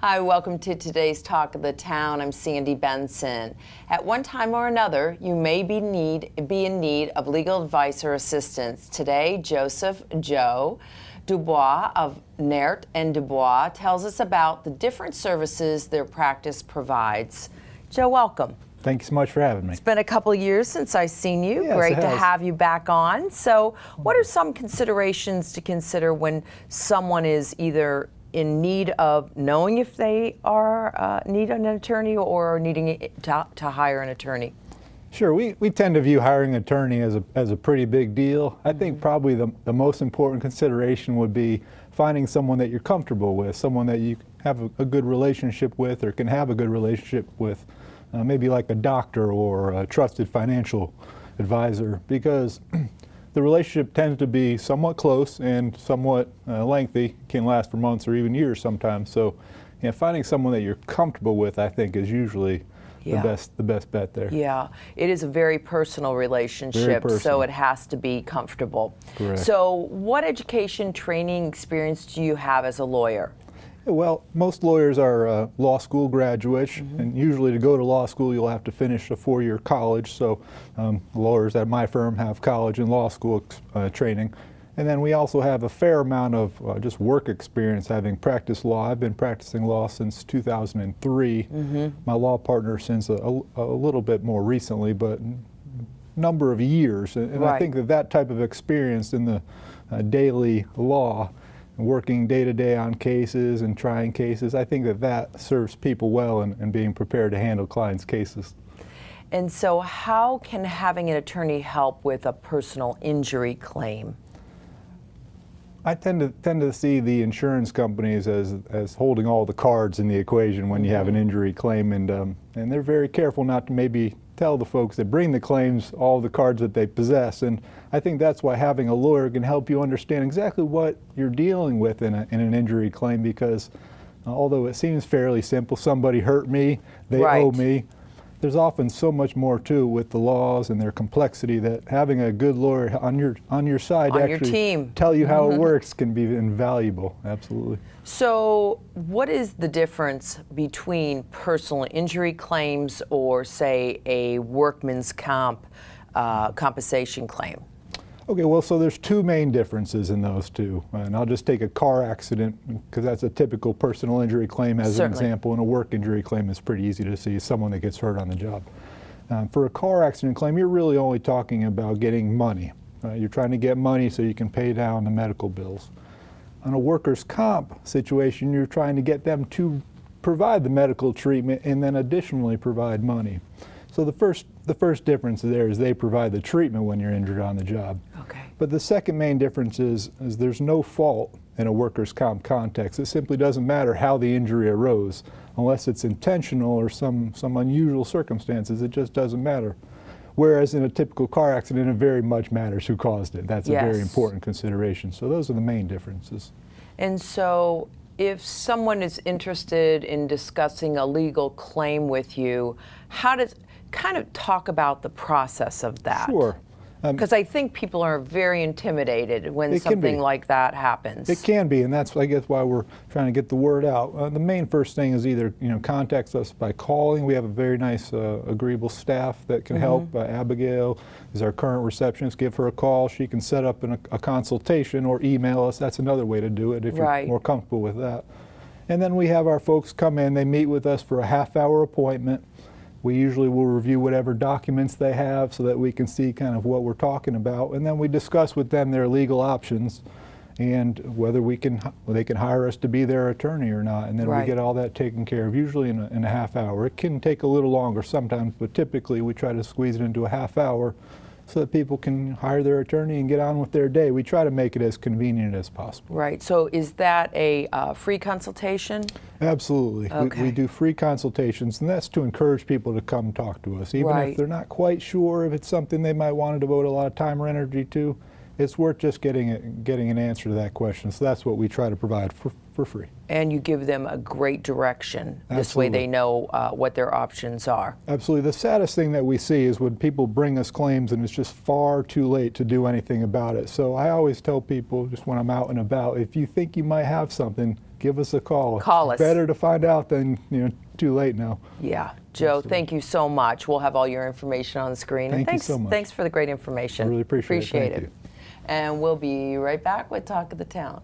Hi, welcome to today's Talk of the Town. I'm Sandy Benson. At one time or another, you may be in need of legal advice or assistance. Today, Joe Dubois of Naert Dubois tells us about the different services their practice provides. Joe, welcome. Thank you so much for having me. It's been a couple years since I've seen you. Yes, Great to have you back on. So what are some considerations to consider when someone is either in need of knowing if they are need an attorney or needing to hire an attorney? Sure, we tend to view hiring an attorney as a pretty big deal. I think probably the most important consideration would be finding someone that you're comfortable with, someone that you have a good relationship with or can have a good relationship with, maybe like a doctor or a trusted financial advisor, because the relationship tends to be somewhat close and somewhat lengthy, can last for months or even years sometimes. So, finding someone that you're comfortable with, I think, is usually the best bet there. Yeah, it is a very personal relationship, Very personal. So it has to be comfortable. Correct. So what education, training, experience do you have as a lawyer? Well, most lawyers are law school graduates, and usually to go to law school you'll have to finish a 4-year college, so lawyers at my firm have college and law school training. And then we also have a fair amount of just work experience having practiced law. I've been practicing law since 2003. My law partner since a little bit more recently, but number of years. And Right. I think that type of experience in the daily law, working day to day on cases and trying cases, I think that serves people well in being prepared to handle clients' cases. And so how can having an attorney help with a personal injury claim? I tend to see the insurance companies as holding all the cards in the equation when you have an injury claim, and they're very careful not to maybe tell the folks that bring the claims all the cards that they possess. And I think that's why having a lawyer can help you understand exactly what you're dealing with in an injury claim, because although it seems fairly simple, somebody hurt me, they owe me, there's often so much more too with the laws and their complexity that having a good lawyer on your side On to your actually team. tell you how it works can be invaluable. Absolutely. So what is the difference between personal injury claims or, say, a workman's compensation claim? Okay, well, so there's two main differences in those two, and I'll just take a car accident because that's a typical personal injury claim as an example, and a work injury claim is pretty easy to see, someone that gets hurt on the job. For a car accident claim, you're really only talking about getting money. You're trying to get money so you can pay down the medical bills. On a workers' comp situation, you're trying to get them to provide the medical treatment and then additionally provide money. So the first difference there is they provide the treatment when you're injured on the job. Okay. But the second main difference is there's no fault in a workers' comp context. It simply doesn't matter how the injury arose, unless it's intentional or some unusual circumstances. It just doesn't matter. Whereas in a typical car accident, it very much matters who caused it. That's a very important consideration. So those are the main differences. And so if someone is interested in discussing a legal claim with you, how does kind of talk about the process of that? Sure. Because I think people are very intimidated when something like that happens. It can be, and that's, I guess, why we're trying to get the word out. The main first thing is either contact us by calling. We have a very nice, agreeable staff that can help. Abigail is our current receptionist. Give her a call. She can set up a consultation, or email us. That's another way to do it if you're more comfortable with that. And then we have our folks come in. They meet with us for a half-hour appointment. We usually will review whatever documents they have so that we can see kind of what we're talking about, and then we discuss with them their legal options and whether they can hire us to be their attorney or not, and then we get all that taken care of, usually in a half hour. It can take a little longer sometimes, but typically we try to squeeze it into a half hour so that people can hire their attorney and get on with their day. We try to make it as convenient as possible. Right. So is that a free consultation? Absolutely. Okay. We do free consultations, and that's to encourage people to come talk to us. Even if they're not quite sure if it's something they might want to devote a lot of time or energy to, it's worth just getting an answer to that question. So that's what we try to provide for free. And you give them a great direction. This way they know what their options are. Absolutely. The saddest thing that we see is when people bring us claims and it's just far too late to do anything about it. So I always tell people, just when I'm out and about, if you think you might have something, give us a call. Call us. Better to find out than, too late now. Yeah. Joe, thank you so much. We'll have all your information on the screen. Thank and you so much. Thanks for the great information. I really appreciate it. Thank you. And we'll be right back with Talk of the Town.